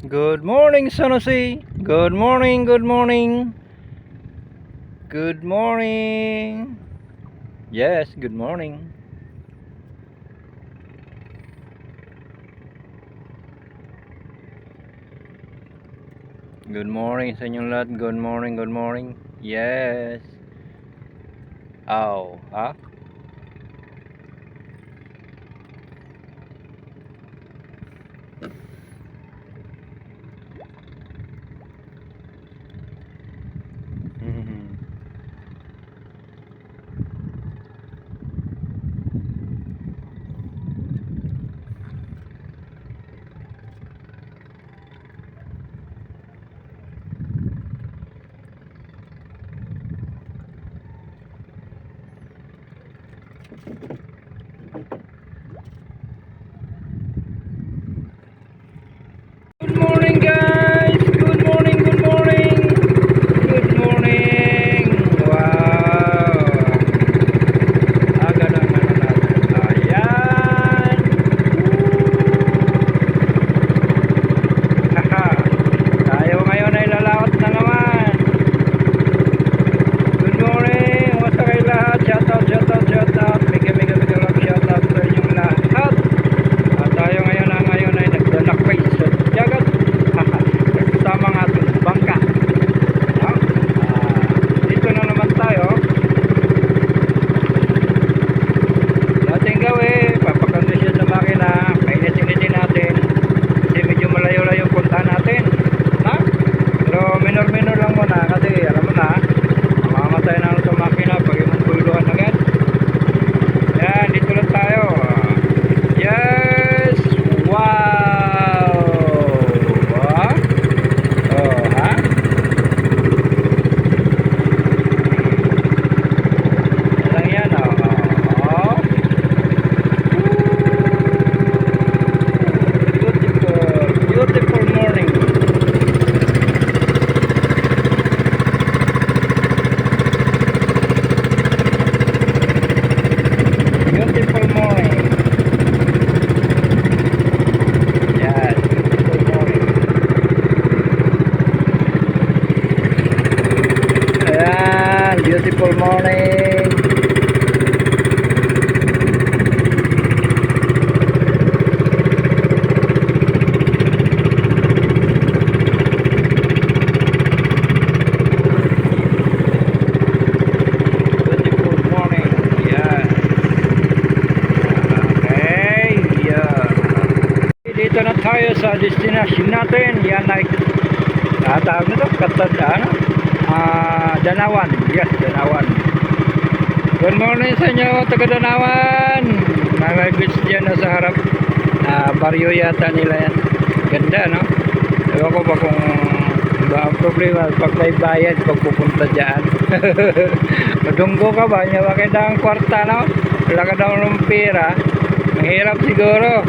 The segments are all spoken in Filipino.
Good morning, San Jose. Good morning, good morning. Good morning. Yes, good morning. Good morning sa inyong lahat. Good morning, good morning. Yes. Oh, ha? Mhm. Good morning, guys. Good morning, good morning. Good morning. Wow. Aga na natin. Ayan. Haha. Tayo ngayon ay lalakot na naman. Good morning. Kumusta kayo lahat? Shout out. Mega love shout out sa inyong lahat. At tayo ngayon ay naglalakbay sa dagat. Kasama ang ating bangka. Ah, dito na naman tayo. Dating gawin, papakondisyon sa makina. Painitin natin. Kasi medyo malayo-layo yung punta natin. Ha? Pero minor lang muna kasi alam mo na, mamamatay na lang sa makina pag yung buluhan agad. Yan, dito lang tayo. Yes! Wow! Ha? Oh, ha? Lang yan, oh. Oh. Beautiful morning. Beautiful morning. Yes, beautiful morning. Ayan, beautiful morning. Beautiful morning. Yan. Okay, yeah. Dito na tayo sa destination natin. Yan ay tawag nito, Katandaan. Danawan. Yes, Danawan. Good morning sa inyo, taga Danawan. May beach dyan na sa harap. Baryo yata nila yan. Ganda, no? Ewan ko ba kung ba ang problema pag may bayad pag pupunta dyan. Madunggo ka ba? Hindi ba kayo ang kwarta, no? Wala ka daw ng pera. Mahirap siguro.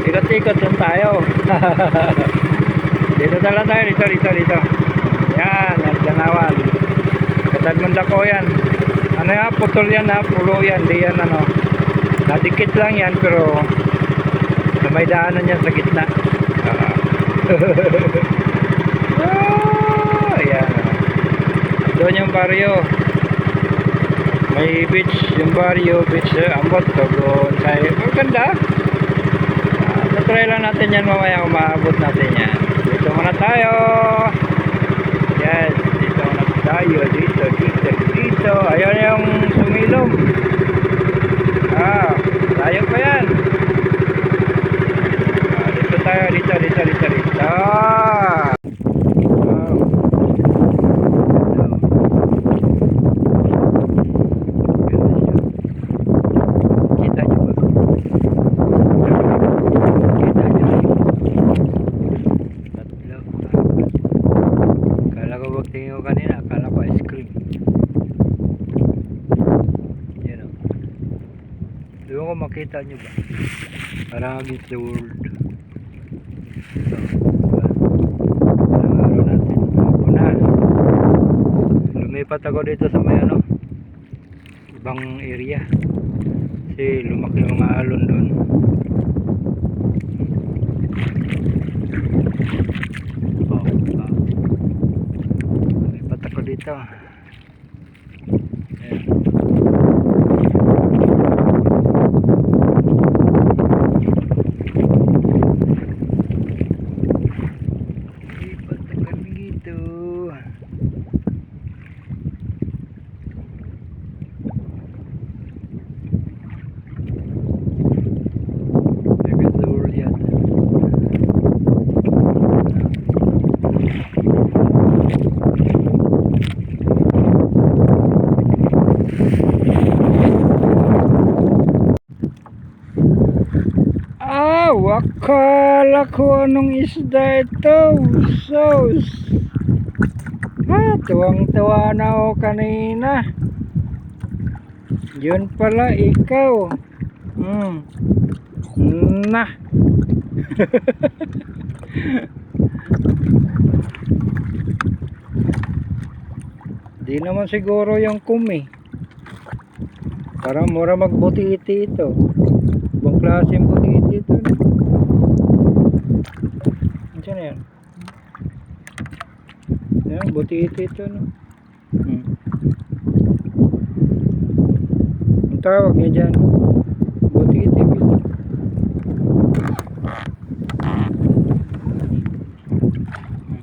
Ikot-ikot lang tayo. Dito na lang tayo. Dito. Yan, ang Danawan. Katadmanda ko yan. Ano yan? Putol yan, ha? Pulo yan. Di yan, ano. Nadikit lang yan, pero may daanan yan sa gitna. Ayan. Doon yung baryo. May beach, yung baryo, beach, ambot to doon. Ang ganda. Natry lang natin yan mamaya kung maabot natin yan. Dito muna tayo. Yes, dito muna tayo. Dito. Ayan yung sumilom. Tayo pa yan. Dito tayo, dito. Kita nyo ba? Tatlo. Akala ko wag tingin ko kanina. Akala ko ice cream. Yan o. Doon ko makita nyo ba? Parang against the world. Ito. Parang araw natin. Ako na. Lumipat ako dito sa may ano. Ibang area. Kasi lumaki yung mga alon doon. akala ko anong isda ito. Sus. Tuwang-tuwa na ako kanina. Yun pala ikaw. Nah. Di naman siguro yung kumi. Parang mura magbuti-iti ito. Ibang klaseng buti-iti ito. Diyan na yan. Yan, buti-iti ito. No? Ang tawag niya dyan. Buti-iti ito.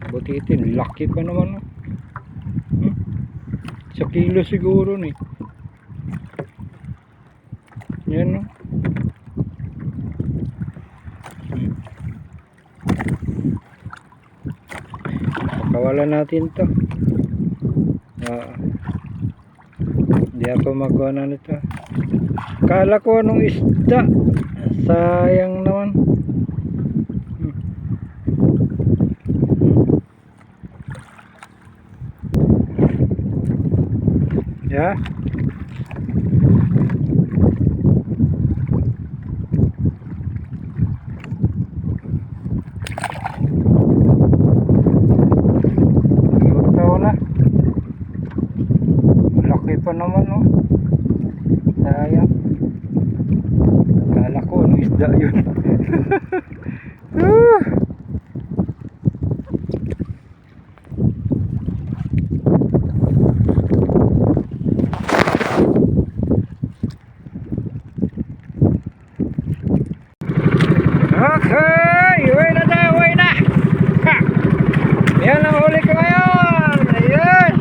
Buti-iti. Laki pa naman. No? Sa kilo siguro ni. Yan no. Pakawalan natin to. Hindi ako magawa na nito. Kala ko anong isda. Sayang naman. Ya. Laki pa naman no. Sayang. Kala ko ano isda yun. Okay, uwi na tayo, uwi na. Ha. Yan ang huli ko ngayon. Ayun.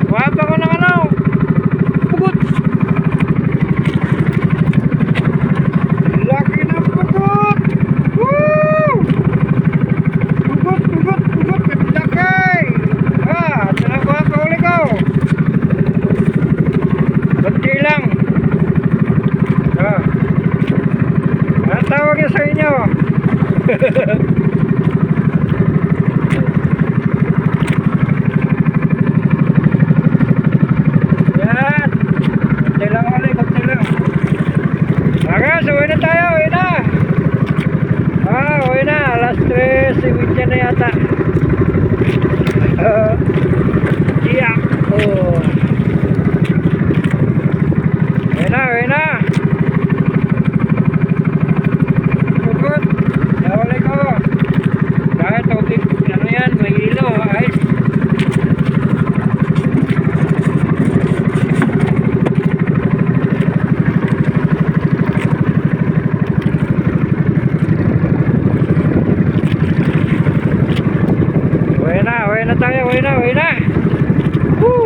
Wapa ko ng ano. Pugot. Laki na pugot. Woo! Pugot, pugot, pugot. Laki. Ito na ko ang huli ko. Kunti lang. Ang tawag niya sa inyo. Yan. Kunti lang ulit, kunti lang. Okay, so uwi na tayo, uwi na. Uwi na. Alas 3:30 na yata. Yeah. Uwi na, uwi na. Ano yan, may ilo, ice. Uwi na tayo, uwi na. Woo!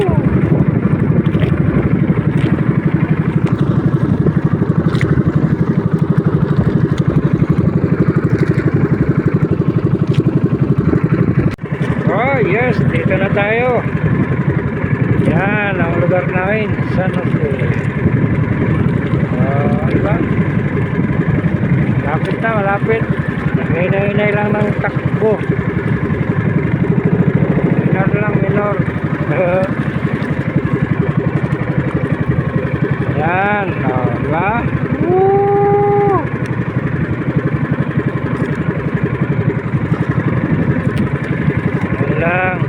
Yes, dito na tayo. Yan ang lugar namin, San Jose. Diba? Malapit na, malapit. Hinay-hinay lang ng takbo. Minor lang, minor. Yan, diba? Woo! Lang.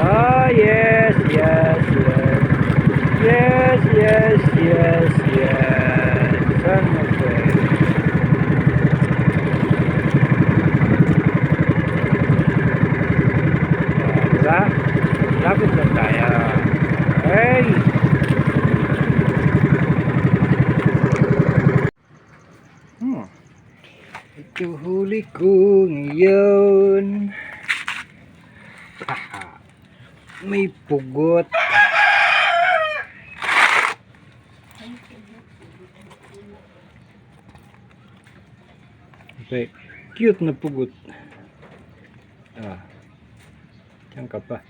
Oh yes, yes, yes. Yes, yes, yes, yes. San Jose. Diba? Lapit na tayo. Hey! Ito huli ko ngayon. May pugot. Okay. Cute na pugot. Diyan ka pa.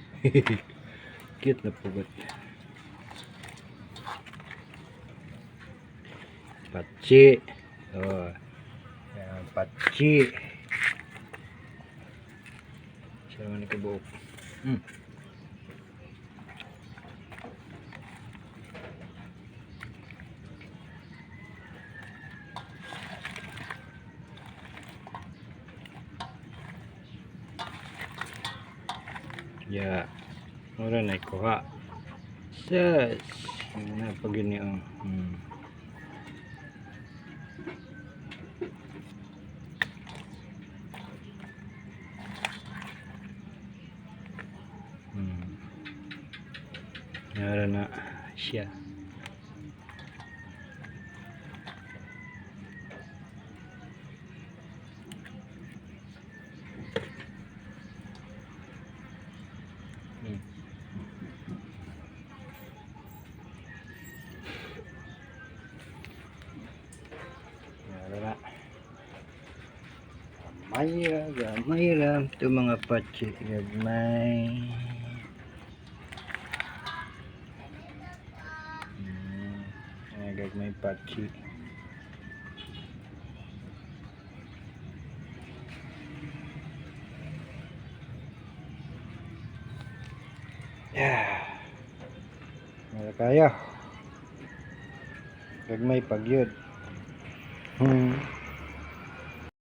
Cute na pugot. Patsi. Oh. Yan, patsi. Siya naman ikabuok. Ya, ora na kuha. Sus, na pag ini oh. Ora na siya. Gamay lang ito mga patsi, gamay. Gamay patsi. Wala kaya. Gamay pagyod.